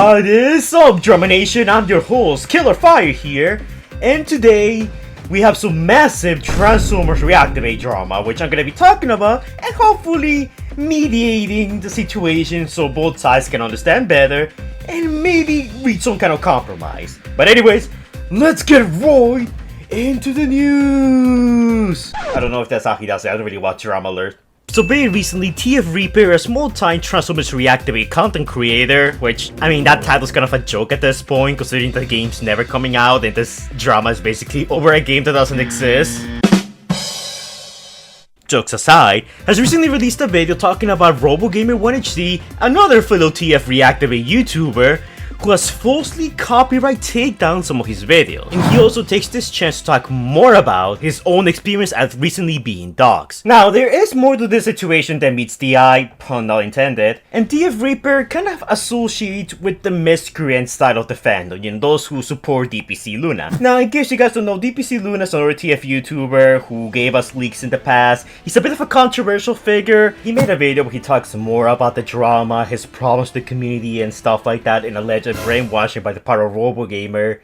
What is up, Drama Nation? I'm your host, Killer Fire here, and today we have some massive Transformers Reactivate Drama, which I'm gonna be talking about and hopefully mediating the situation so both sides can understand better and maybe reach some kind of compromise. But anyways, let's get right into the news! I don't know if that's how he does it, I don't really watch Drama Alert. So very recently, TF Reaper, a small-time Transformers Reactivate content creator, which, I mean, that title's kind of a joke at this point, considering the game's never coming out and this drama is basically over a game that doesn't exist. Jokes aside, has recently released a video talking about RoboGamer1HD, another fellow TF Reactivate YouTuber, who has falsely copyright takedown some of his videos. And he also takes this chance to talk more about his own experience as recently being doxxed. Now, there is more to this situation than meets the eye, pun not intended, and TF Reaper kind of associates with the miscreant side of the fandom, you know, those who support DPC Luna. Now, in case you guys don't know, DPC Luna is another TF YouTuber who gave us leaks in the past. He's a bit of a controversial figure. He made a video where he talks more about the drama, his problems with the community and stuff like that, and alleged brainwashing by the part of RoboGamer.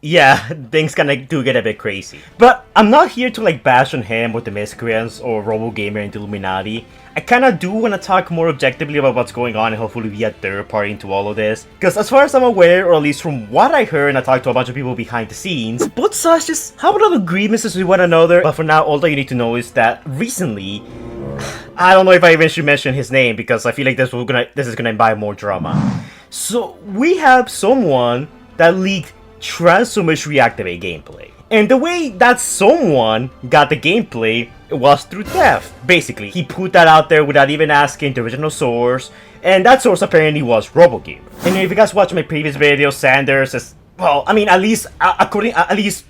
Yeah, things kinda do get a bit crazy. But I'm not here to like bash on him with the miscreants or RoboGamer and the Illuminati. I kinda do wanna talk more objectively about what's going on and hopefully be a third party into all of this. Because as far as I'm aware, or at least from what I heard and I talked to a bunch of people behind the scenes, both sides just have a lot of grievances with one another. But for now, all that you need to know is that recently, I don't know if I even should mention his name because I feel like this is gonna invite more drama. So we have someone that leaked Transformers Reactivate gameplay. And the way that someone got the gameplay was through theft. Basically, he put that out there without even asking the original source, and that source apparently was RoboGamer. And if you guys watched my previous video, Sanders is, well, I mean, at least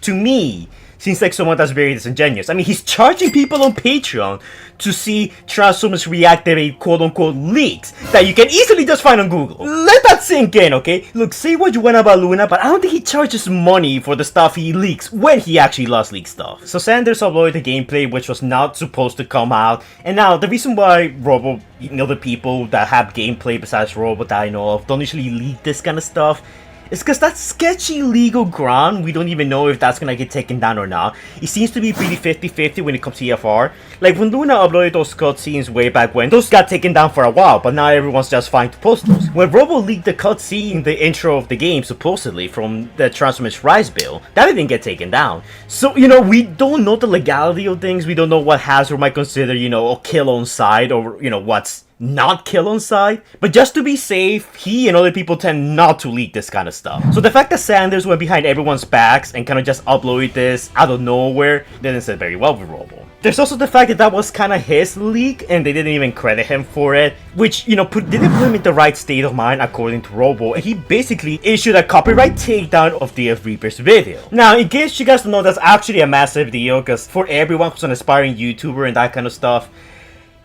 to me, seems like someone that's very disingenuous. I mean, he's charging people on Patreon to see Transformers Reactivate quote-unquote leaks that you can easily just find on Google. Let that sink in, okay? Look, say what you want about Luna, but I don't think he charges money for the stuff he leaks when he actually does leak stuff. So Sanders uploaded the gameplay, which was not supposed to come out. And now, the reason why the people that have gameplay besides Robo that I know of don't usually leak this kind of stuff, it's because that's sketchy legal ground. We don't even know if that's gonna get taken down or not. It seems to be pretty 50-50 when it comes to EFR. Like when Luna uploaded those cutscenes way back when, those got taken down for a while, but now everyone's just fine to post those. When Robo leaked the cutscene, the intro of the game, supposedly, from the Transformers Rise build, that didn't get taken down. So, you know, we don't know the legality of things. We don't know what Hasbro might consider, you know, a kill on side or, you know, what's not kill on side, but just to be safe, he and other people tend not to leak this kind of stuff. So the fact that Sanders went behind everyone's backs and kind of just uploaded this out of nowhere didn't sit very well with Robo. There's also the fact that that was kind of his leak and they didn't even credit him for it, which, you know, didn't put him in the right state of mind according to Robo, and he basically issued a copyright takedown of TF Reaper's video. Now, in case you guys don't know, that's actually a massive deal, because for everyone who's an aspiring YouTuber and that kind of stuff,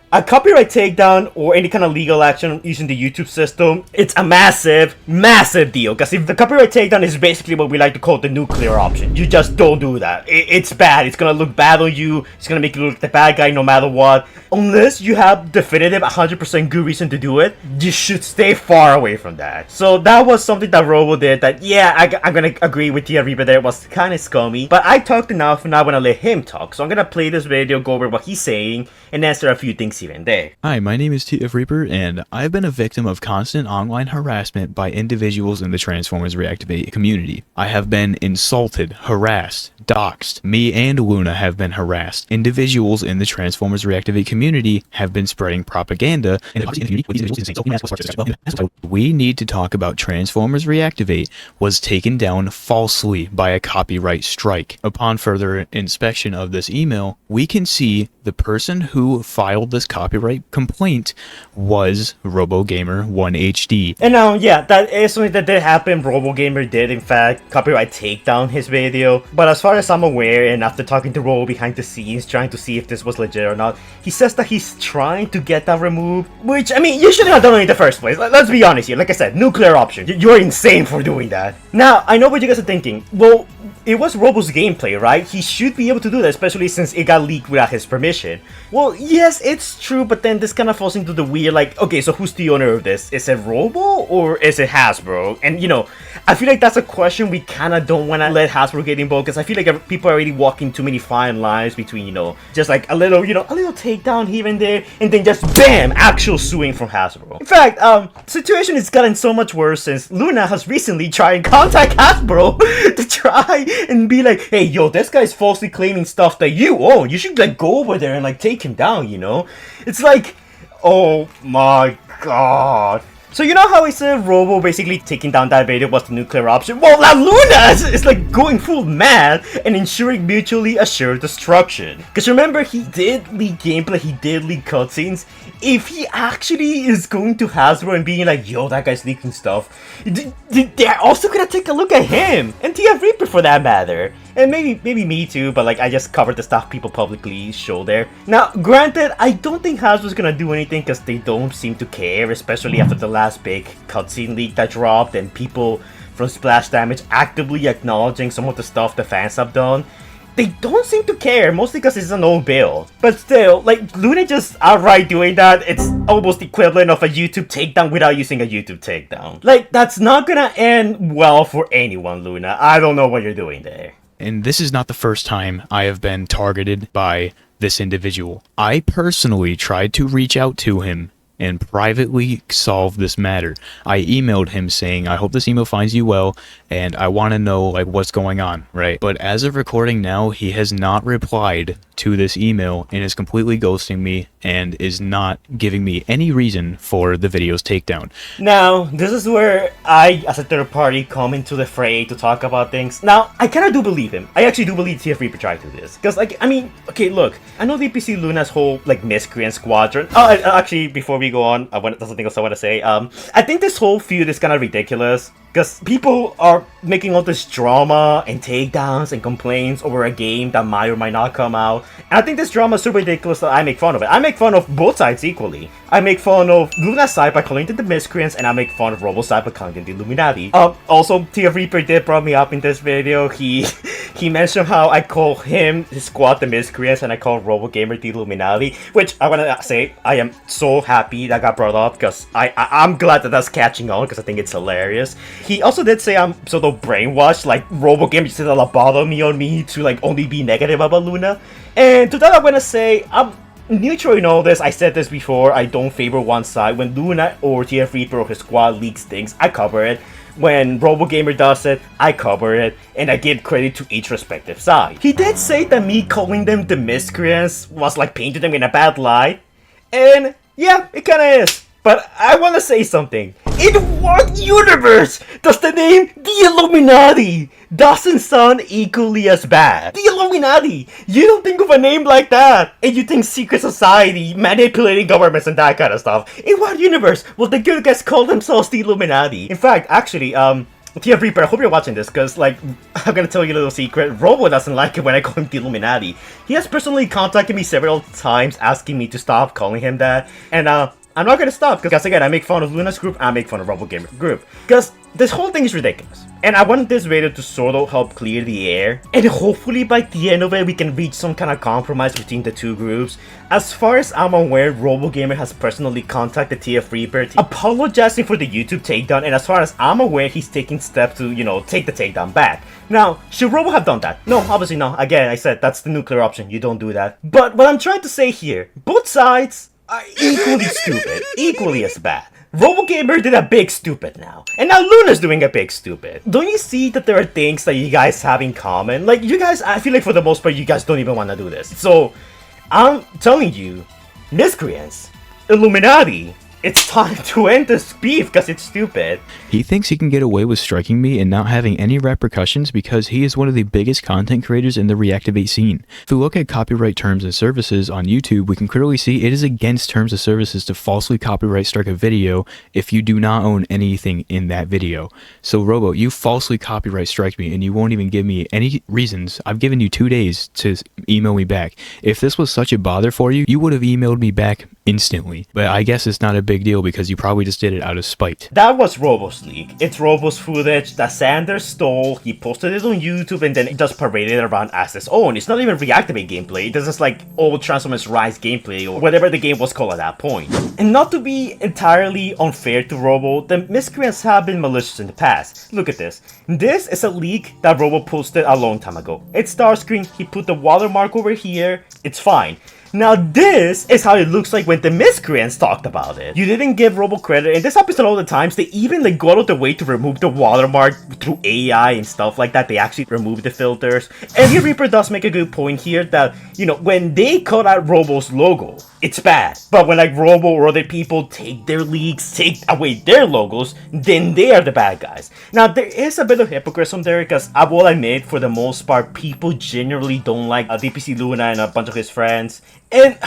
a copyright takedown or any kind of legal action using the YouTube system, it's a massive, massive deal. Because if the copyright takedown is basically what we like to call the nuclear option, you just don't do that. It's bad. It's gonna look bad on you. It's gonna make you look like the bad guy no matter what. Unless you have definitive 100% good reason to do it, you should stay far away from that. So that was something that Robo did that, yeah, I'm gonna agree with TF Reaper there, it was kind of scummy. But I talked enough and I wanna let him talk. So I'm gonna play this video, go over what he's saying, and answer a few things here and there. Hi, my name is TF Reaper, and I've been a victim of constant online harassment by individuals in the Transformers Reactivate community. I have been insulted, harassed, doxxed. Me and Luna have been harassed. Individuals in the Transformers Reactivate community have been spreading propaganda, we need to talk about Transformers Reactivate was taken down falsely by a copyright strike. Upon further inspection of this email, we can see the person who filed this copyright complaint was RoboGamer1HD. And now, yeah, that is something that did happen. RoboGamer did, in fact, copyright take down his video. But as far as I'm aware, and after talking to Robo behind the scenes, trying to see if this was legit or not, he says that he's trying to get that removed. Which, I mean, you shouldn't have done it in the first place. Let's be honest here. Like I said, nuclear option. You're insane for doing that. Now, I know what you guys are thinking. Well, it was Robo's gameplay, right? He should be able to do that, especially since it got leaked without his permission. Well, yes, it's That's true, but then this kind of falls into the weird, like, okay, so who's the owner of this? Is it Robo or is it Hasbro? And you know, I feel like that's a question we kind of don't want to let Hasbro get involved, because I feel like people are already walking too many fine lines between, you know, just like a little takedown here and there, and then just BAM! Actual suing from Hasbro. In fact, the situation has gotten so much worse since Luna has recently tried and contact Hasbro to try and be like, hey, yo, this guy's falsely claiming stuff that you own. You should like go over there and like take him down, you know? It's like, oh my god. So you know how I said Robo basically taking down that video was the nuclear option? Well, now Luna is like going full mad and ensuring mutually assured destruction. Because remember, he did leak gameplay, he did leak cutscenes. If he actually is going to Hasbro and being like, yo, that guy's leaking stuff, they're also gonna take a look at him and TF Reaper for that matter. And maybe me too, but like I just covered the stuff people publicly show there. Now, granted, I don't think Hasbro's gonna do anything because they don't seem to care, especially after the last big cutscene leak that dropped and people from Splash Damage actively acknowledging some of the stuff the fans have done. They don't seem to care, mostly because it's an old build. But still, like, Luna just outright doing that, it's almost equivalent of a YouTube takedown without using a YouTube takedown. Like, that's not gonna end well for anyone, Luna. I don't know what you're doing there. And this is not the first time I have been targeted by this individual. I personally tried to reach out to him and privately solve this matter. I emailed him saying, I hope this email finds you well, and I want to know like what's going on, right? But as of recording now, he has not replied to this email and is completely ghosting me and is not giving me any reason for the video's takedown. Now, this is where I, as a third party, come into the fray to talk about things. Now, I kinda do believe him. I actually do believe TF Reaper tried to do this. Because, like, I mean, okay, look. I know DPC Luna's whole, like, miscreant squadron. Oh, actually, before we go on, there's something else I want to say. I think this whole feud is kinda ridiculous. Because people are making all this drama and takedowns and complaints over a game that might or might not come out. And I think this drama is so ridiculous that I make fun of it. I make fun of both sides equally. I make fun of Luna's side by calling them the miscreants, and I make fun of Robo's side by calling them the Illuminati. Also, TF Reaper did brought me up in this video. He mentioned how I call him, his squad, the miscreants, and I call Robo Gamer the Illuminati. Which I want to say, I am so happy that got brought up, because I'm glad that that's catching on, because I think it's hilarious. He also did say I'm sort of brainwashed, like Robo Gamer just did a lobotomy on me to like only be negative about Luna. And to that I want to say, I'm neutral in all this. I said this before, I don't favor one side. When Luna or TF Reaper or his squad leaks things, I cover it. When Robo Gamer does it, I cover it, and I give credit to each respective side. He did say that me calling them the miscreants was like painting them in a bad light, and yeah, it kinda is. But I want to say something. In what universe does the name The Illuminati doesn't sound equally as bad? The Illuminati! You don't think of a name like that, and you think secret society, manipulating governments and that kind of stuff. In what universe will the good guys call themselves the Illuminati? In fact, actually, TF Reaper, I hope you're watching this, because, like, I'm gonna tell you a little secret. Robo doesn't like it when I call him the Illuminati. He has personally contacted me several times asking me to stop calling him that, and, I'm not gonna stop, because again, I make fun of Luna's group, I make fun of Robo Gamer group. Because this whole thing is ridiculous. And I want this video to sort of help clear the air. And hopefully by the end of it, we can reach some kind of compromise between the two groups. As far as I'm aware, Robo Gamer has personally contacted TF Reaper apologizing for the YouTube takedown. And as far as I'm aware, he's taking steps to, you know, take the takedown back. Now, should Robo have done that? No, obviously not. Again, I said that's the nuclear option. You don't do that. But what I'm trying to say here, both sides are equally stupid, equally as bad. Robo Gamer did a big stupid now, and now Luna's doing a big stupid. Don't you see that there are things that you guys have in common? Like, you guys, I feel like for the most part, you guys don't even want to do this. So, I'm telling you, miscreants, Illuminati, it's time to end this beef because it's stupid. He thinks he can get away with striking me and not having any repercussions because he is one of the biggest content creators in the Reactivate scene. If we look at copyright terms and services on YouTube, we can clearly see it is against terms of services to falsely copyright strike a video if you do not own anything in that video. So Robo, you falsely copyright strike me and you won't even give me any reasons. I've given you 2 days to email me back. If this was such a bother for you, you would have emailed me back instantly. But I guess it's not a big deal because you probably just did it out of spite. That was Robo's leak. It's Robo's footage that Sanders stole, he posted it on YouTube, and then just paraded it around as his own. It's not even Reactivate gameplay, this is like old Transformers Rise gameplay, or whatever the game was called at that point. And not to be entirely unfair to Robo, the miscreants have been malicious in the past. Look at this. This is a leak that Robo posted a long time ago. It's Starscream, he put the watermark over here, it's fine. Now this is how it looks like when the miscreants talked about it. You didn't give Robo credit, and this happens a lot of the times. They even like go out of the way to remove the watermark through AI and stuff like that. They actually remove the filters. And the Reaper does make a good point here that, you know, when they cut out Robo's logo, it's bad. But when like Robo or other people take their leaks, take away their logos, then they are the bad guys. Now there is a bit of hypocrisy there, because I will admit, for the most part, people generally don't like DPC Luna and a bunch of his friends. And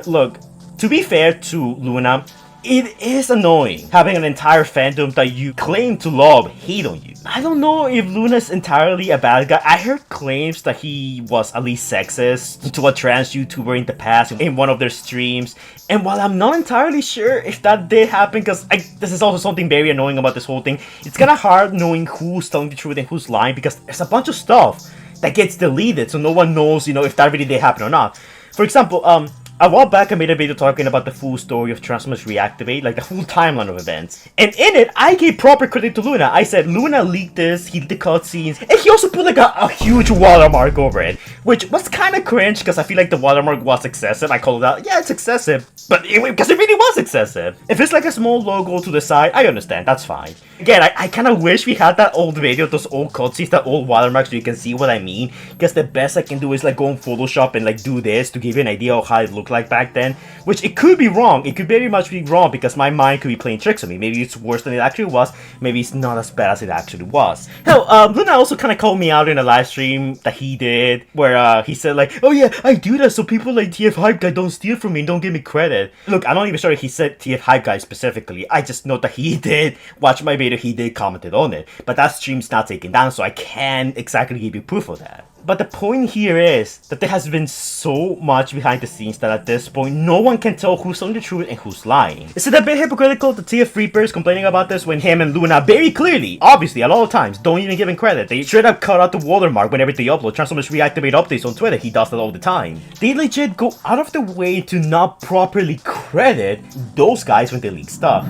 look, to be fair to Luna, it is annoying having an entire fandom that you claim to love hate on you. I don't know if Luna's entirely a bad guy. I heard claims that he was at least sexist to a trans YouTuber in the past in one of their streams. And while I'm not entirely sure if that did happen, because this is also something very annoying about this whole thing, it's kind of hard knowing who's telling the truth and who's lying, because there's a bunch of stuff that gets deleted, so no one knows, you know, if that really did happen or not. For example, a while back I made a video talking about the full story of Transformers Reactivate, like the full timeline of events. And in it, I gave proper credit to Luna. I said Luna leaked this, he did the cutscenes, and he also put like a huge watermark over it. Which was kind of cringe, because I feel like the watermark was excessive. I called it out, yeah, it's excessive. But because it really was excessive. If it's like a small logo to the side, I understand, that's fine. Again, I kind of wish we had that old video, those old cutscenes, that old watermarks, so you can see what I mean. Because the best I can do is like go in Photoshop and like do this to give you an idea of how it looked like back then, which it could be wrong. It could very much be wrong, because my mind could be playing tricks on me. Maybe it's worse than it actually was. Maybe it's not as bad as it actually was. Hell, Luna also kind of called me out in a live stream that he did, where he said like, oh yeah, I do that so people like TF Hype Guy don't steal from me and don't give me credit. Look, I'm not even sure if he said TF Hype Guy specifically. I just know that he did watch my video, he did commented on it. But that stream's not taken down, so I can't exactly give you proof of that. But the point here is that there has been so much behind the scenes that at this point, no one can tell who's telling the truth and who's lying. Is it a bit hypocritical that TF Reaper is complaining about this when him and Luna very clearly, obviously a lot of times, don't even give him credit? They straight up cut out the watermark whenever they upload Transformers Reactivate updates on Twitter. He does that all the time. They legit go out of the way to not properly credit those guys when they leak stuff.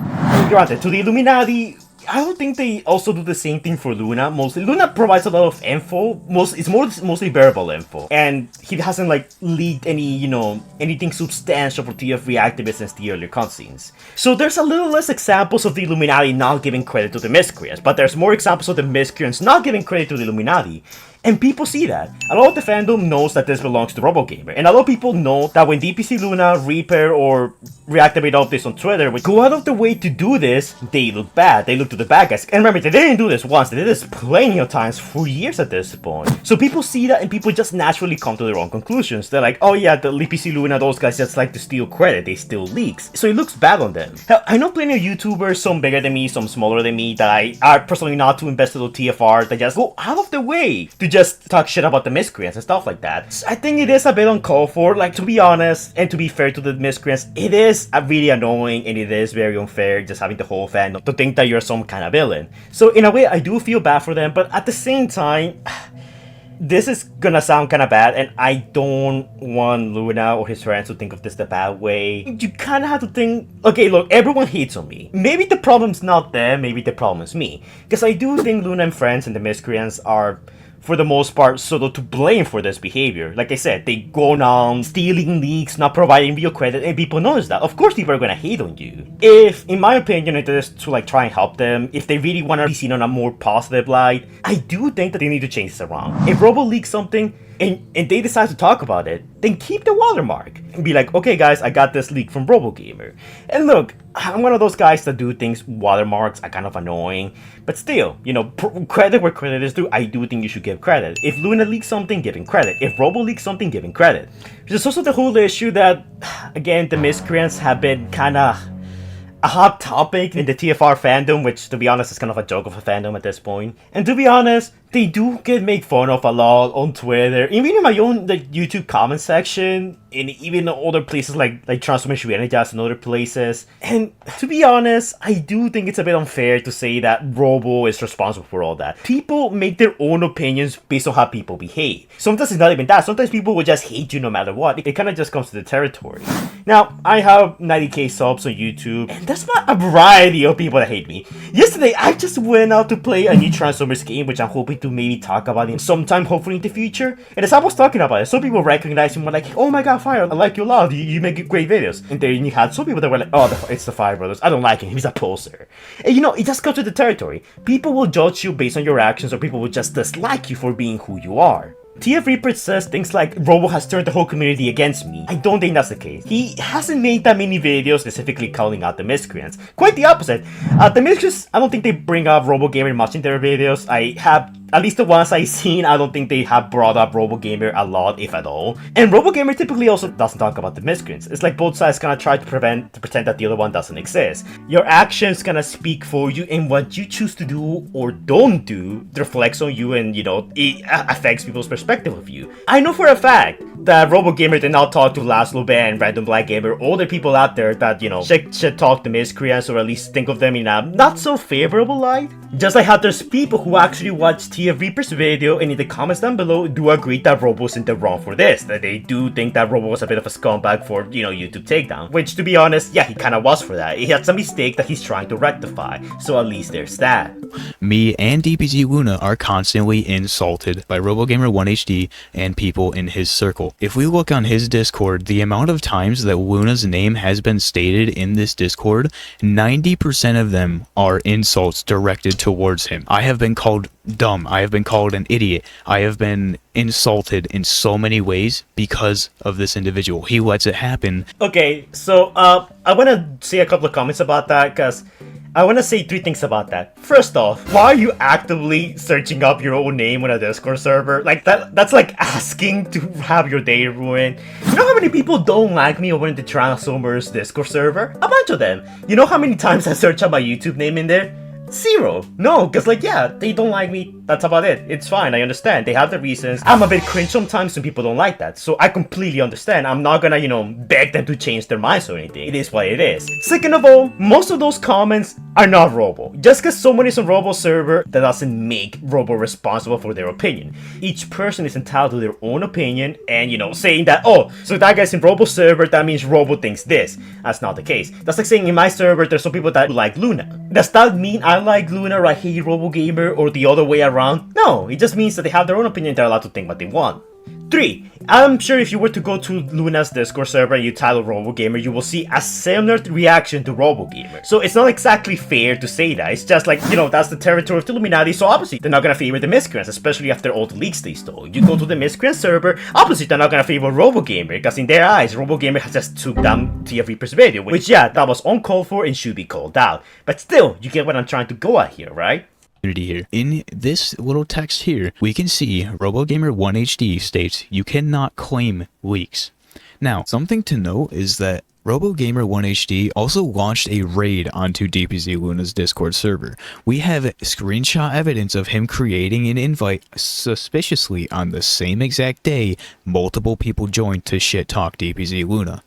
Granted, to the Illuminati, I don't think they also do the same thing for Luna. Mostly, Luna provides a lot of info. It's mostly variable info, and he hasn't like leaked any, you know, anything substantial for TF Reactivate since the earlier cutscenes. So there's a little less examples of the Illuminati not giving credit to the miscreants, but there's more examples of the miscreants not giving credit to the Illuminati. And people see that. A lot of the fandom knows that this belongs to RoboGamer. And a lot of people know that when DPC Luna, Reaper, or Reactivate updates on Twitter would go out of the way to do this, they look bad. They look to the bad guys. And remember, they didn't do this once. They did this plenty of times for years at this point. So people see that and people just naturally come to their own conclusions. They're like, oh yeah, the DPC Luna, those guys just like to steal credit. They steal leaks. So it looks bad on them. Hell, I know plenty of YouTubers, some bigger than me, some smaller than me, that I are personally not too invested in TFR, that just go out of the way to just talk shit about the miscreants and stuff like that. So I think it is a bit uncalled for. Like, to be honest and to be fair to the miscreants, it is really annoying and it is very unfair just having the whole fandom to think that you're some kind of villain. So in a way, I do feel bad for them, but at the same time, this is gonna sound kind of bad, and I don't want Luna or his friends to think of this the bad way. You kind of have to think, okay, look, everyone hates on me. Maybe the problem's not them, maybe the problem is me. Because I do think Luna and friends and the miscreants are, for the most part, sort of to blame for this behavior. Like I said, they go on stealing leaks, not providing real credit, and people notice that. Of course people are gonna hate on you. If, in my opinion, it is to like try and help them, if they really want to be seen on a more positive light, I do think that they need to change this around. If Robo leaks something, and they decide to talk about it, then keep the watermark. And be like, okay guys, I got this leak from RoboGamer. And look, I'm one of those guys that do things, watermarks are kind of annoying. But still, you know, credit where credit is due, I do think you should give credit. If Luna leaks something, give him credit. If Robo leaks something, give him credit. There's also the whole issue that, again, the miscreants have been kind of a hot topic in the TFR fandom, which, to be honest, is kind of a joke of a fandom at this point. And to be honest, They do get made fun of a lot on Twitter, even in my own YouTube comment section, and even other places like Transformers Reactivate Drama and other places. And to be honest, I do think it's a bit unfair to say that Robo is responsible for all that. People make their own opinions based on how people behave. Sometimes it's not even that. Sometimes people will just hate you no matter what. It kind of just comes to the territory. Now, I have 90k subs on YouTube, and that's not a variety of people that hate me. Yesterday, I just went out to play a new Transformers game, which I'm hoping to maybe talk about in sometime, hopefully in the future. And as I was talking about it, some people recognized me and were like, oh my god, Fire, I like you a lot, you make great videos. And then you had some people that were like, oh, it's the Fire Brothers, I don't like him, he's a poser. And it just comes to the territory. People will judge you based on your actions, or people will just dislike you for being who you are. TF Reaper says things like, Robo has turned the whole community against me. I don't think that's the case. He hasn't made that many videos specifically calling out the miscreants. Quite the opposite. The miscreants, I don't think they bring up Robo Gamer much in their videos. I have, at least the ones I've seen, I don't think they have brought up Robo Gamer a lot, if at all. And Robo Gamer typically also doesn't talk about the miscreants. It's like both sides kind of try to pretend that the other one doesn't exist. Your actions kind of speak for you, and what you choose to do or don't do reflects on you, and it affects people's perspective of you. I know for a fact that Robo Gamer did not talk to Laszlo Ben, Random Black Gamer, or other people out there that should talk to miscreants, or at least think of them in a not so favorable light. Just like how there's people who actually watch TF Reaper's video and in the comments down below do agree that Robo's in the wrong for this, that they do think that Robo was a bit of a scumbag for YouTube takedown, which to be honest, yeah, he kind of was for that. He had some mistake that he's trying to rectify, so at least there's that. Me and DPZ Luna are constantly insulted by RoboGamer1HD and people in his circle. If we look on his Discord, the amount of times that Luna's name has been stated in this Discord, 90% of them are insults directed towards him. I have been called dumb, I have been called an idiot, I have been insulted in so many ways because of this individual. He lets it happen. Okay, so I want to say a couple of comments about that, because I want to say 3 things about that. First off, why are you actively searching up your own name on a Discord server? Like, that's like asking to have your day ruined. You know how many people don't like me over in the Transformers Discord server? A bunch of them. You know how many times I search up my YouTube name in there? 0. No, because yeah, they don't like me. That's about it. It's fine, I understand. They have the reasons. I'm a bit cringe sometimes when people don't like that, so I completely understand. I'm not gonna, beg them to change their minds or anything. It is what it is. Second of all, most of those comments are not Robo. Just because someone is on Robo server, that doesn't make Robo responsible for their opinion. Each person is entitled to their own opinion, and saying that, oh, so that guy's in Robo server, that means Robo thinks this. That's not the case. That's like saying in my server, there's some people that like Luna. Does that mean I like Luna or I hate Robo Gamer or the other way around? No, it just means that they have their own opinion, they're allowed to think what they want. 3. I'm sure if you were to go to Luna's Discord server and you title Robo Gamer, you will see a similar reaction to Robo Gamer. So it's not exactly fair to say that. It's just like, that's the territory of the Illuminati, so obviously they're not gonna favor the miscreants, especially after all the leaks they stole. You go to the miscreant server, obviously they're not gonna favor Robo Gamer, because in their eyes, Robo Gamer has just took down TF Reaper's video, which yeah, that was uncalled for and should be called out. But still, you get what I'm trying to go at here, right? Here. In this little text here, we can see RoboGamer1HD states you cannot claim leaks. Now, something to note is that RoboGamer1HD also launched a raid onto DPZ Luna's Discord server. We have screenshot evidence of him creating an invite suspiciously on the same exact day multiple people joined to shit talk DPZ Luna.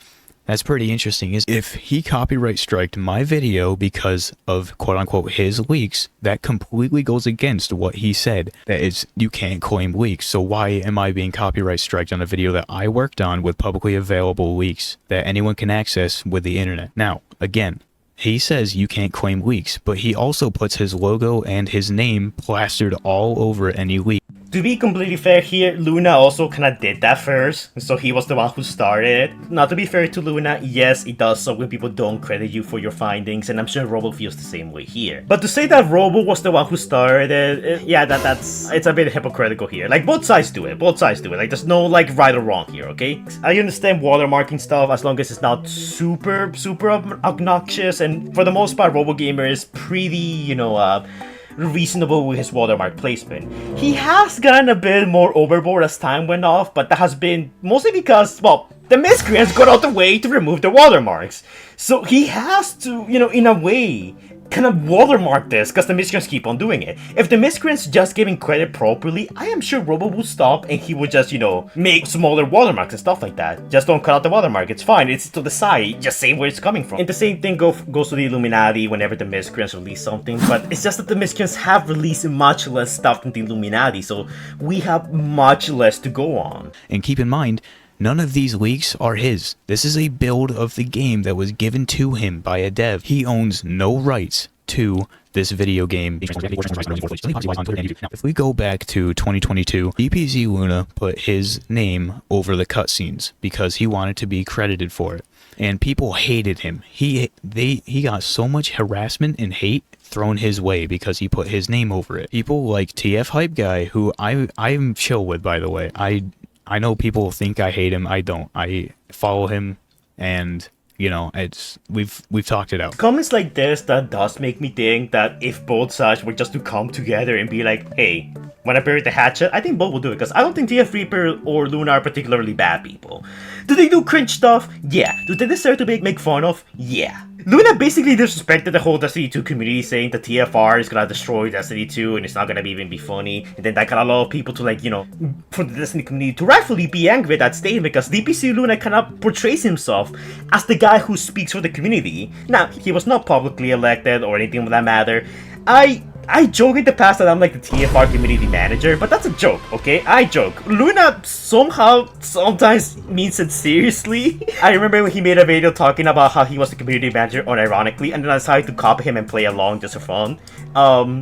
That's pretty interesting. Is if he copyright striked my video because of quote-unquote his leaks, that completely goes against what he said. That is, you can't claim leaks. So why am I being copyright striked on a video that I worked on with publicly available leaks that anyone can access with the internet? Now, again, he says you can't claim leaks, but he also puts his logo and his name plastered all over any leak. To be completely fair here, Luna also kind of did that first, so he was the one who started it. Not to be fair to Luna, yes, it does suck when people don't credit you for your findings, and I'm sure Robo feels the same way here. But to say that Robo was the one who started it, yeah, it's a bit hypocritical here. Like, both sides do it, like, there's no, like, right or wrong here, okay? I understand watermarking stuff as long as it's not super obnoxious, and for the most part, Robo Gamer is pretty, reasonable with his watermark placement. He has gone a bit more overboard as time went off, but that has been mostly because, well, the miscreants got out the way to remove the watermarks. So he has to, in a way, kind of watermark this because the miscreants keep on doing it. If the miscreants just giving credit properly, I am sure Robo will stop and he would just, you know, make smaller watermarks and stuff like that. Just don't cut out the watermark, it's fine, it's to the side, just say where it's coming from. And the same thing goes to the Illuminati whenever the miscreants release something, but it's just that the miscreants have released much less stuff than the Illuminati, so we have much less to go on. And keep in mind, none of these leaks are his. This is a build of the game that was given to him by a dev. He owns no rights to this video game. If we go back to 2022, DPZ Luna put his name over the cutscenes because he wanted to be credited for it. And people hated him. He got so much harassment and hate thrown his way because he put his name over it. People like TF Hype Guy, who I'm chill with, by the way. I know people think I hate him. I don't. I follow him, and you know, we've talked it out. Comments like this that does make me think that if both sides were just to come together and be like, hey, when I bury the hatchet, I think both will do it, because I don't think TF Reaper or Luna are particularly bad people. Do they do cringe stuff? Yeah. Do they deserve to make fun of? Yeah. Luna basically disrespected the whole Destiny 2 community, saying the TFR is gonna destroy Destiny 2 and it's not gonna even be funny. And then that got a lot of people to, like, you know, for the Destiny community to rightfully be angry at that statement, because DPC Luna kind of portrays himself as the guy who speaks for the community. Now, he was not publicly elected or anything of that matter. I joke in the past that I'm like the TFR community manager, but that's a joke, okay? I joke. Luna somehow sometimes means it seriously. I remember when he made a video talking about how he was the community manager unironically, and then I decided to copy him and play along just for fun.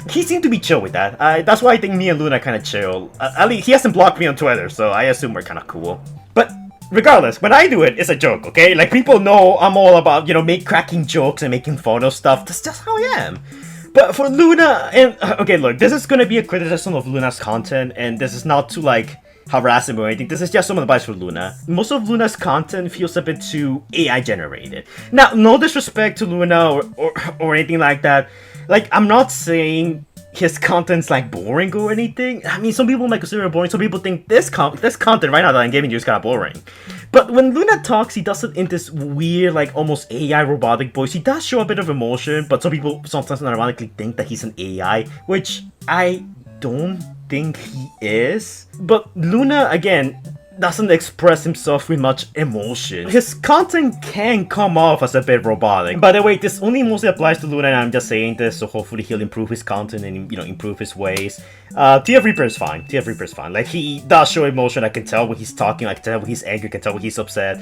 He seemed to be chill with that. That's why I think me and Luna kind of chill. At least he hasn't blocked me on Twitter, so I assume we're kind of cool. But regardless, when I do it, it's a joke, okay? Like, people know I'm all about, you know, cracking jokes and making fun of stuff. That's just how I am. But for Luna, and okay, look, this is gonna be a criticism of Luna's content, and this is not to, like, harass him or anything. This is just some advice for Luna. Most of Luna's content feels a bit too AI generated. Now, no disrespect to Luna or anything like that. Like, I'm not saying his content's like boring or anything. I mean, some people might consider it boring. Some people think this content right now that I'm giving you is kind of boring. But when Luna talks, he does it in this weird, like, almost AI robotic voice. He does show a bit of emotion, but some people sometimes ironically think that he's an AI, which I don't think he is. But Luna, again, doesn't express himself with much emotion. His content can come off as a bit robotic. By the way, this only mostly applies to Luna, and I'm just saying this, so hopefully he'll improve his content and, you know, improve his ways. TF Reaper is fine. TF Reaper is fine. Like, he does show emotion. I can tell when he's talking. I can tell when he's angry. I can tell when he's upset.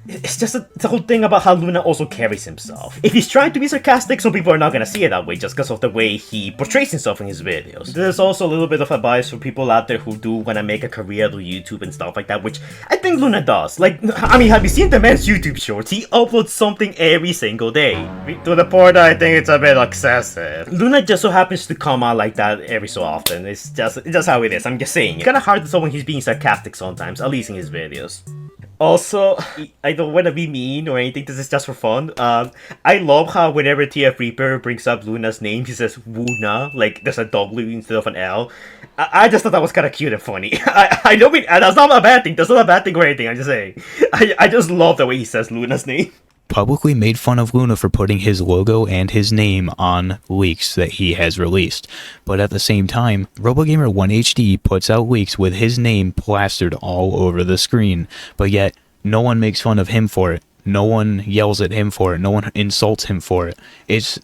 It's just the whole thing about how Luna also carries himself. If he's trying to be sarcastic, some people are not gonna see it that way just because of the way he portrays himself in his videos. There's also a little bit of advice for people out there who do want to make a career out of YouTube and stuff like that, which I think Luna does. Like, I mean, have you seen the man's YouTube shorts? He uploads something every single day. To the point that I think it's a bit excessive. Luna just so happens to come out like that every so often. It's just how it is. I'm just saying. It's kind of hard to tell when he's being sarcastic sometimes, at least in his videos. Also, I don't want to be mean or anything, this is just for fun. I love how whenever TF Reaper brings up Luna's name, he says Wuna, like there's a W instead of an L. I just thought that was kind of cute and funny. I don't mean, that's not a bad thing, that's not a bad thing or anything, I'm just saying. I just love the way he says Luna's name. Publicly made fun of Luna for putting his logo and his name on leaks that he has released. But at the same time, RoboGamer1HD puts out leaks with his name plastered all over the screen. But yet, no one makes fun of him for it. No one yells at him for it. No one insults him for it. It's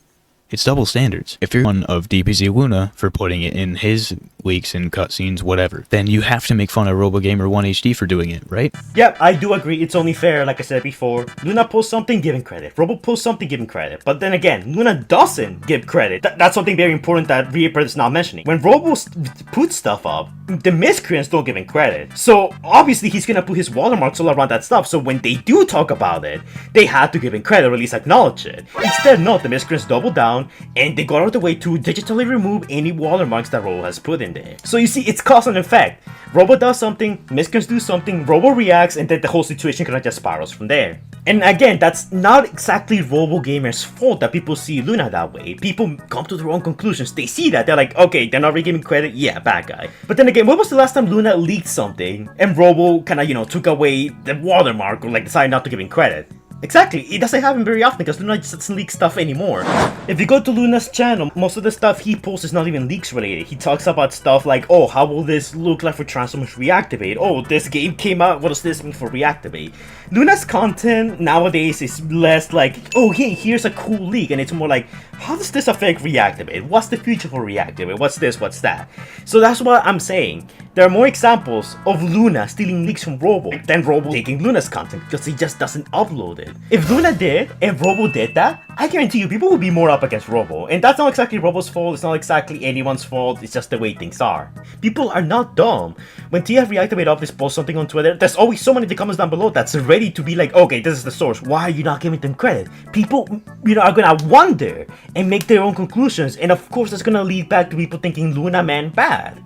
double standards. If you're one of DPZ Luna for putting it in his leaks and cutscenes, whatever, then you have to make fun of RoboGamer1HD for doing it, right? Yep, I do agree. It's only fair, like I said before. Luna posts something, give him credit. Robo posts something, give him credit. But then again, Luna doesn't give credit. That's something very important that Reaper is not mentioning. When Robo puts stuff up, the miscreants don't give him credit. So obviously he's gonna put his watermarks all around that stuff. So when they do talk about it, they had to give him credit or at least acknowledge it. Instead, no, the miscreants double down and they go out of the way to digitally remove any watermarks that Robo has put in there. So you see, it's cause and effect. Robo does something, miscreants do something, Robo reacts, and then the whole situation kind of just spirals from there. And again, that's not exactly RoboGamer's fault that people see Luna that way. People come to their own conclusions. They see that, they're like, okay, they're not really giving credit, yeah, bad guy. But then again, when was the last time Luna leaked something and Robo kind of, you know, took away the watermark or like decided not to give him credit? Exactly, it doesn't happen very often because Luna just doesn't leak stuff anymore. If you go to Luna's channel, most of the stuff he posts is not even leaks related. He talks about stuff like, oh, how will this look like for Transformers Reactivate? Oh, this game came out, what does this mean for Reactivate? Luna's content nowadays is less like, oh hey, here's a cool leak, and it's more like, how does this affect Reactivate? What's the future for Reactivate? What's this, what's that? So that's what I'm saying. There are more examples of Luna stealing leaks from Robo than Robo taking Luna's content because he just doesn't upload it. If Luna did, and Robo did that, I guarantee you people would be more up against Robo. And that's not exactly Robo's fault, it's not exactly anyone's fault, it's just the way things are. People are not dumb. When TF Reactivate Office posts something on Twitter, there's always someone in the comments down below that's ready to be like, okay, this is the source, why are you not giving them credit? People, are gonna wonder and make their own conclusions, and of course that's gonna lead back to people thinking Luna meant bad.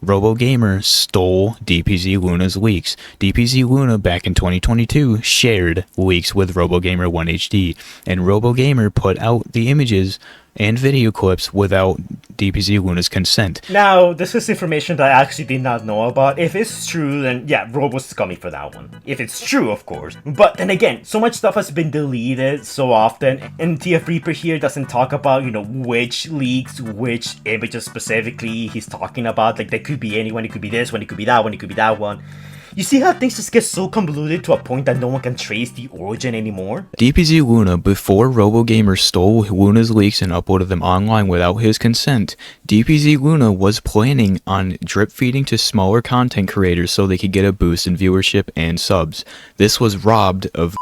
RoboGamer stole DPZ Luna's leaks. DPZ Luna back in 2022 shared leaks with RoboGamer 1HD, and RoboGamer put out the images and video clips without DPZ Luna's consent. Now, this is information that I actually did not know about. If it's true, then yeah, Robo's scummy for that one. If it's true, of course. But then again, so much stuff has been deleted so often, and TF Reaper here doesn't talk about, which leaks, which images specifically he's talking about. Like, there could be anyone, it could be this one, it could be that one, it could be that one. You see how things just get so convoluted to a point that no one can trace the origin anymore? DPZ Luna, before RoboGamer stole Luna's leaks and uploaded them online without his consent, DPZ Luna was planning on drip feeding to smaller content creators so they could get a boost in viewership and subs. This was robbed of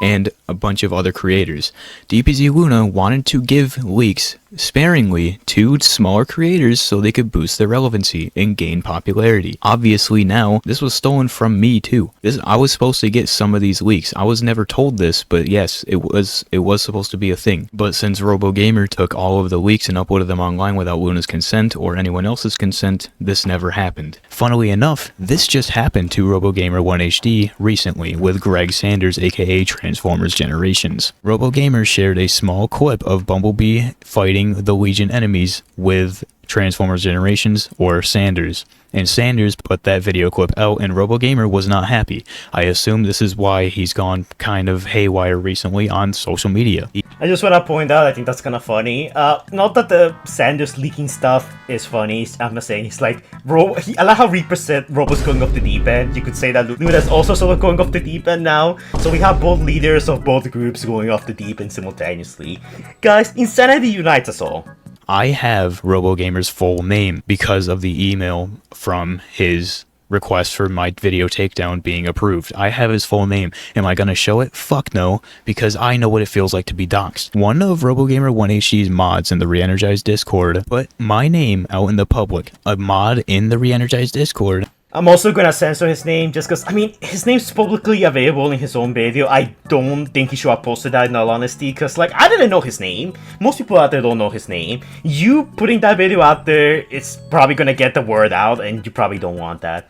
and a bunch of other creators. DPZ Luna wanted to give leaks sparingly to smaller creators so they could boost their relevancy and gain popularity. Obviously now, this was stolen from me too. I was supposed to get some of these leaks. I was never told this, but yes, it was supposed to be a thing. But since RoboGamer took all of the leaks and uploaded them online without Luna's consent or anyone else's consent, this never happened. Funnily enough, this just happened to RoboGamer 1HD recently with Greg Sanders, aka Transformers Generations. RoboGamer shared a small clip of Bumblebee fighting the Legion enemies with Transformers Generations or Sanders, and Sanders put that video clip out and RoboGamer was not happy. I assume this is why he's gone kind of haywire recently on social media. I just want to point out, I think that's kind of funny. Not that the Sanders leaking stuff is funny, I'm not saying it's like, I like how Reaper said Robo's going off the deep end. You could say that Luna's also sort of going off the deep end now. So we have both leaders of both groups going off the deep end simultaneously. Guys, insanity unites us all. I have RoboGamer's full name because of the email from his request for my video takedown being approved. I have his full name. Am I gonna show it? Fuck no, because I know what it feels like to be doxxed. One of RoboGamer 1HD's mods in the Re-Energized Discord put my name out in the public. A mod in the Re-Energized Discord. I'm also gonna censor his name just because, his name's publicly available in his own video. I don't think he should have posted that in all honesty, because, I didn't know his name. Most people out there don't know his name. You putting that video out there, it's probably gonna get the word out, and you probably don't want that.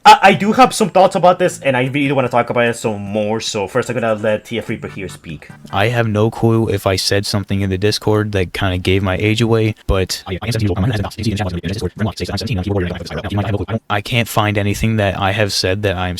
I do have some thoughts about this, and I really want to talk about it some more, so first I'm gonna let TF Reaper here speak. I have no clue if I said something in the Discord that kind of gave my age away, but I can't find anything that I have said that I'm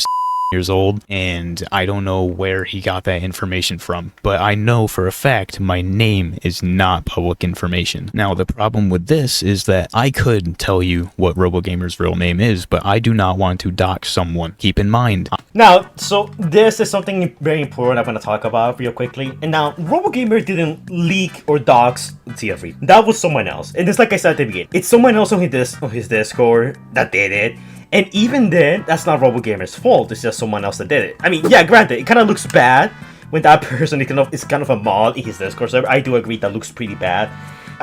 years old, and I don't know where he got that information from, but I know for a fact my name is not public information. Now, the problem with this is that I could tell you what RoboGamer's real name is, but I do not want to dox someone. Keep in mind. Now, so this is something very important I'm going to talk about real quickly. And now, RoboGamer didn't leak or dox TF. That was someone else. And it's like I said at the beginning, it's someone else on his Discord that did it. And even then, that's not RoboGamer's fault, it's just someone else that did it. Yeah, granted, it kind of looks bad when that person is kind of a mod in his Discord server. I do agree that looks pretty bad.